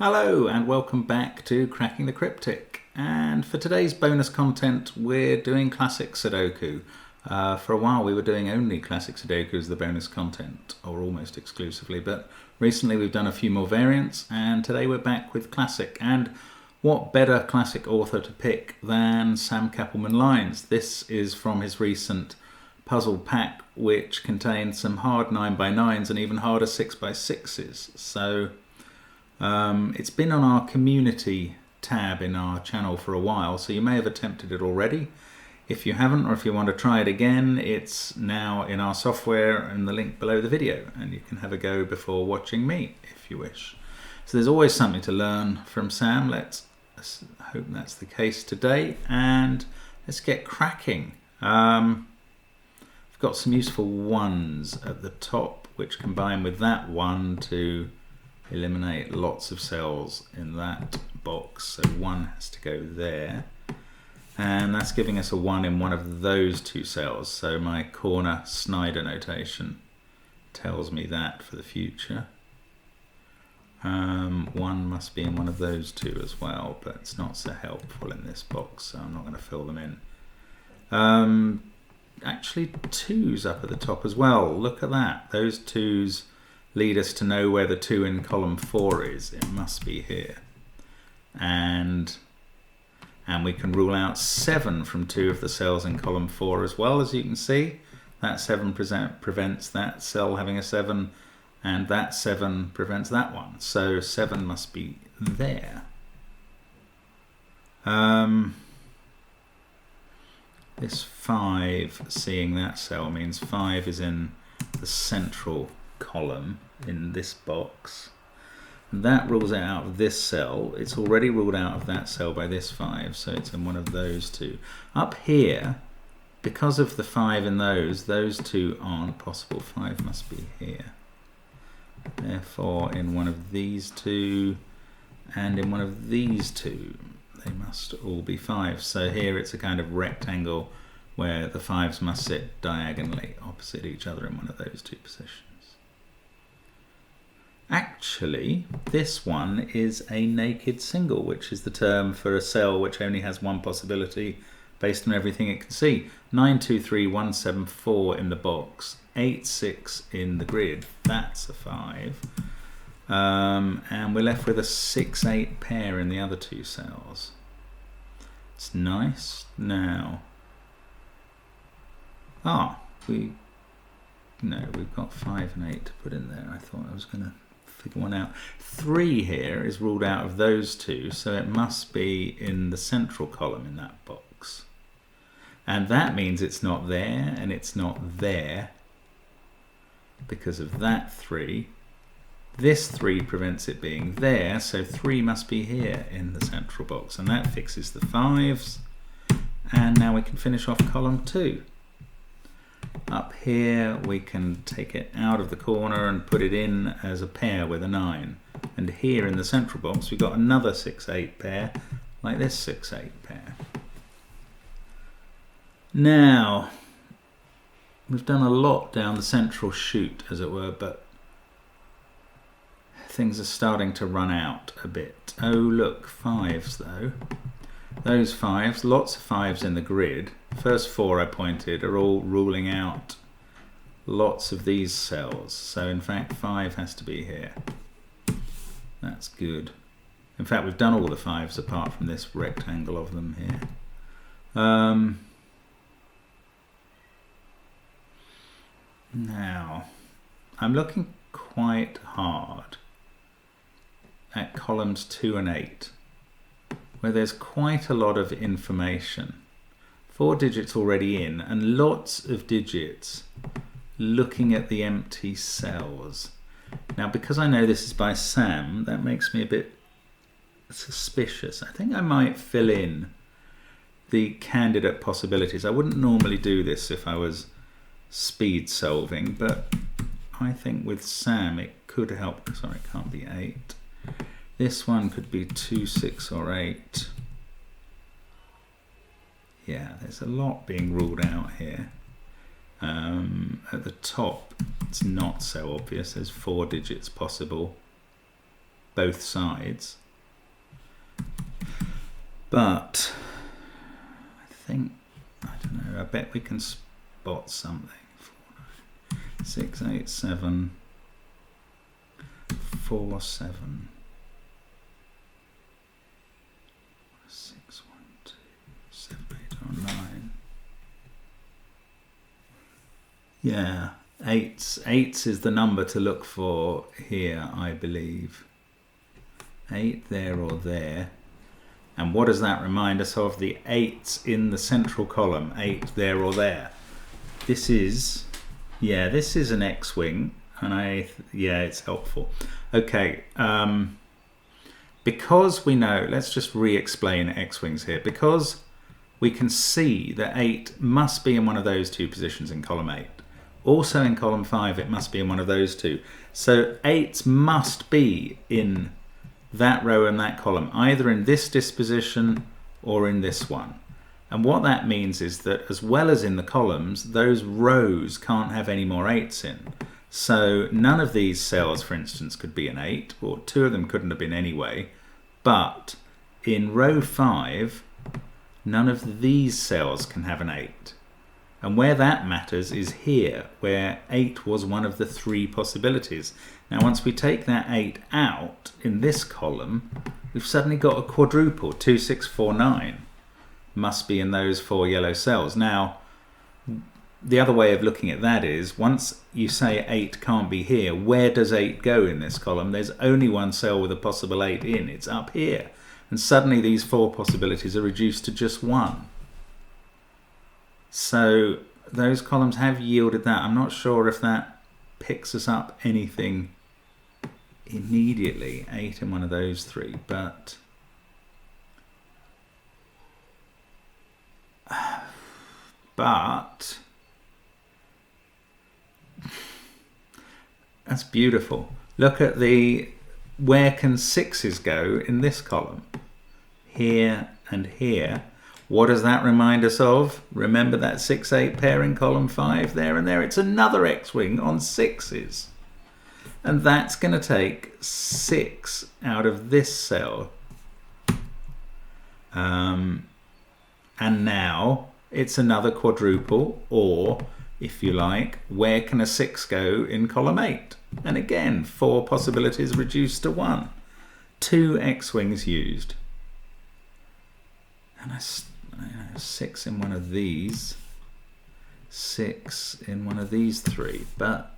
Hello and welcome back to Cracking the Cryptic. And for today's bonus content, we're doing classic Sudoku. For a while we were doing only classic Sudoku as the bonus content, or almost exclusively, but recently we've done a few more variants, and today we're back with classic. And what better classic author to pick than Sam Kappelman-Lyons? This is from his recent puzzle pack, which contains some hard 9x9s and even harder 6x6s. So it's been on our community tab in our channel for a while, so you may have attempted it already. If you haven't, or if you want to try it again, it's now in our software and the link below the video, and you can have a go before watching me if you wish. So there's always something to learn from Sam. Let's hope that's the case today, and let's get cracking. I've got some useful ones at the top, which combine with that one to eliminate lots of cells in that box. So one has to go there, and that's giving us a 1 in one of those two cells. So my corner Snyder notation tells me that for the future. 1 must be in one of those two as well, but it's not so helpful in this box, so I'm not going to fill them in. Actually 2's up at the top as well. Look at that. Those 2's lead us to know where the 2 in column 4 is. It must be here. And we can rule out 7 from 2 of the cells in column 4 as well. As you can see, that 7 prevents that cell having a 7, and that 7 prevents that one. So 7 must be there. This 5, seeing that cell, means 5 is in the central column in this box. And that rules it out of this cell. It's already ruled out of that cell by this 5, so it's in one of those two. Up here, because of the 5 in those 2 aren't possible. 5 must be here. Therefore, in one of these 2 and in one of these 2, they must all be 5. So here it's a kind of rectangle where the 5's must sit diagonally opposite each other in one of those 2 positions. Actually, this one is a naked single, which is the term for a cell which only has one possibility based on everything it can see. 9, 2, 3, 1, 7, 4 in the box, 8, 6 in the grid. That's a 5. And we're left with a 6, 8 pair in the other 2 cells. It's nice. Now, we've got 5 and 8 to put in there. I thought I was going to figure one out. 3 here is ruled out of those 2, so it must be in the central column in that box. And that means it's not there, and it's not there because of that 3. This 3 prevents it being there, so 3 must be here in the central box, and that fixes the 5's. And now we can finish off column 2. Up here we can take it out of the corner and put it in as a pair with a 9. And here in the central box we've got another 6, 8 pair, like this 6, 8 pair. Now, we've done a lot down the central chute, as it were, but things are starting to run out a bit. Oh look, 5's though. Those 5's, lots of 5's in the grid. First 4 I pointed are all ruling out lots of these cells. So in fact 5 has to be here. That's good. In fact we've done all the 5's apart from this rectangle of them here. Now, I'm looking quite hard at columns 2 and 8, where there's quite a lot of information. 4 digits already in, and lots of digits looking at the empty cells. Now, because I know this is by Sam, that makes me a bit suspicious. I think I might fill in the candidate possibilities. I wouldn't normally do this if I was speed solving, but I think with Sam it could help. Sorry, it can't be 8. This one could be 2, 6 or 8. Yeah, there's a lot being ruled out here. At the top it's not so obvious. There's 4 digits possible. both sides. But I think, I don't know, I bet we can spot something. 6, 8, 7, 4, 7, 6, 1, 2, 7, 8, or 9. Yeah, eights is the number to look for here, I believe. 8 there or there. And what does that remind us of? The 8's in the central column, 8 there or there. This is, yeah, this is an X-wing, and yeah, it's helpful. Okay, because we know, let's just re-explain X-wings here. Because we can see that 8 must be in one of those two positions in column 8. Also in column 5, it must be in one of those two. So 8's must be in that row and that column, either in this disposition or in this one. And what that means is that as well as in the columns, those rows can't have any more 8's in. So none of these cells, for instance, could be an 8, or 2 of them couldn't have been anyway. But in row 5, none of these cells can have an 8. And where that matters is here, where 8 was one of the 3 possibilities. Now, once we take that 8 out in this column, we've suddenly got a quadruple. 2, 6, 4, 9 must be in those 4 yellow cells. Now, the other way of looking at that is, once you say 8 can't be here, where does 8 go in this column? There's only one cell with a possible 8 in. It's up here. And suddenly these 4 possibilities are reduced to just 1. So those columns have yielded that. I'm not sure if that picks us up anything immediately. 8 in one of those 3, but that's beautiful. Look at where can 6's go in this column? Here and here. What does that remind us of? Remember that 6-8 pair in column 5 there and there? It's another X-wing on 6's. And that's going to take 6 out of this cell. And now it's another quadruple, or if you like, where can a 6 go in column 8? And again, 4 possibilities reduced to 1. 2 X-wings used. And 6 in one of these, 6 in one of these 3, but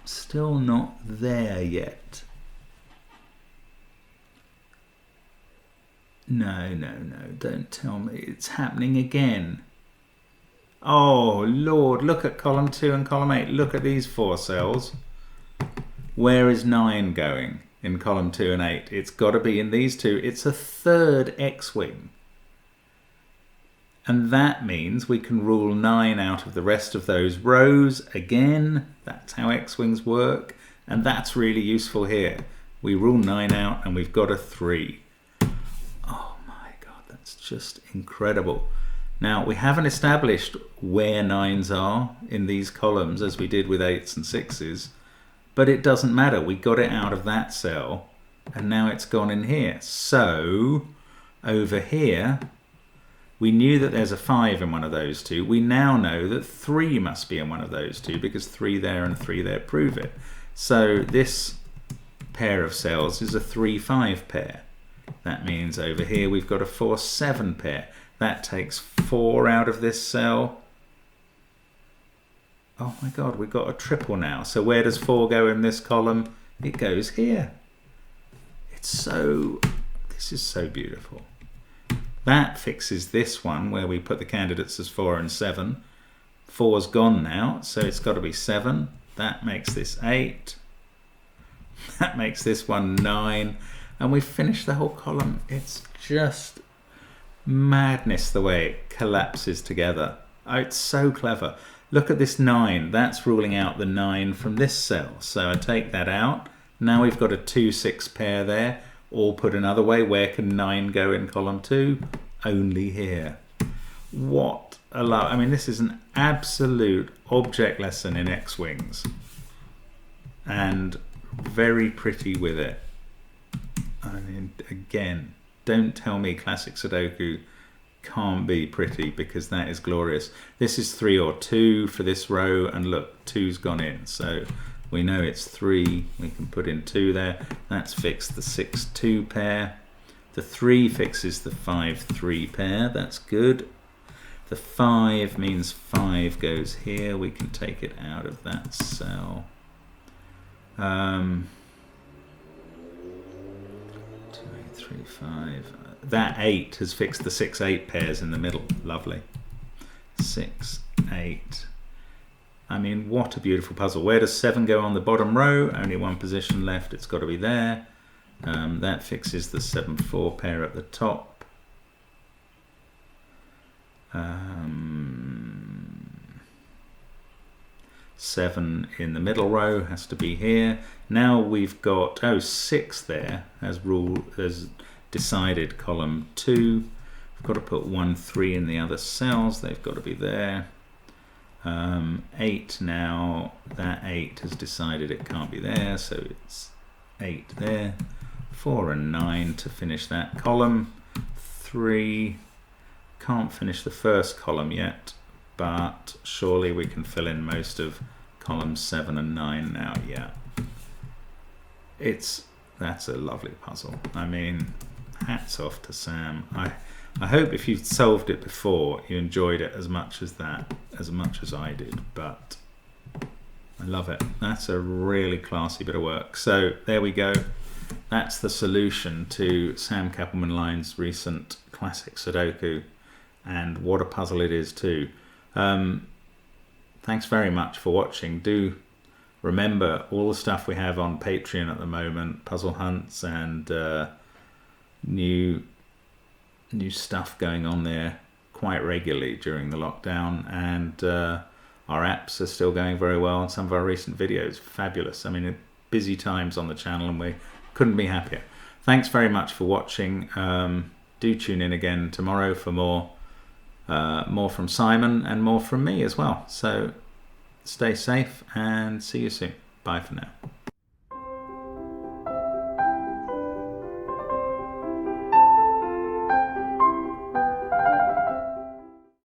still not there yet. No, don't tell me it's happening again. Oh Lord, look at column 2 and column 8. Look at these 4 cells. Where is 9 going in column 2 and 8? It's got to be in these 2. It's a third X-wing. And that means we can rule 9 out of the rest of those rows. Again, that's how X-wings work. And that's really useful here. We rule 9 out and we've got a 3. Oh my God, that's just incredible. Now, we haven't established where 9's are in these columns as we did with 8's and 6's. But it doesn't matter. We got it out of that cell and now it's gone in here. So, over here, we knew that there's a 5 in one of those 2. We now know that 3 must be in one of those 2 because 3 there and 3 there prove it. So this pair of cells is a 3-5 pair. That means over here we've got a 4-7 pair. That takes 4 out of this cell. Oh my God, we've got a triple now. So where does 4 go in this column? It goes here. This is so beautiful. That fixes this one where we put the candidates as 4 and 7. 4's gone now, so it's got to be 7. That makes this 8. That makes this one 9. And we've finished the whole column. It's just madness the way it collapses together. Oh, it's so clever. Look at this 9. That's ruling out the 9 from this cell. So I take that out. Now we've got a 2-6 pair there. Or put another way, where can 9 go in column 2? Only here. What a love. I mean, this is an absolute object lesson in X-wings. And very pretty with it. I mean, again, don't tell me classic Sudoku can't be pretty, because that is glorious. This is 3 or 2 for this row, and look, 2's gone in, so we know it's 3. We can put in 2 there. That's fixed the 6-2 pair. The 3 fixes the 5-3 pair. That's good. The 5 means 5 goes here. We can take it out of that cell. 2, 8, 3, 5. That 8 has fixed the 6-8 pairs in the middle. Lovely. 6, 8. I mean, what a beautiful puzzle. Where does 7 go on the bottom row? Only one position left. It's got to be there. That fixes the 7-4 pair at the top. 7 in the middle row has to be here. Now we've got 6 there as decided column 2. We've got to put 1, 3 in the other cells. They've got to be there. 8 now. That 8 has decided it can't be there, so it's 8 there. 4 and 9 to finish that column. 3. Can't finish the first column yet, but surely we can fill in most of columns 7 and 9 now. Yeah, that's a lovely puzzle. I mean, hats off to Sam. I hope if you solved it before, you enjoyed it as much as I did, but I love it. That's a really classy bit of work. So there we go. That's the solution to Sam Kappelman-Lyne's recent classic Sudoku, and what a puzzle it is too. Thanks very much for watching. Do remember all the stuff we have on Patreon at the moment, puzzle hunts and new stuff going on there quite regularly during the lockdown, and our apps are still going very well, and some of our recent videos fabulous. I mean, busy times on the channel, and we couldn't be happier. Thanks very much for watching. Do tune in again tomorrow for more from Simon and more from me as well. So stay safe and see you soon. Bye for now.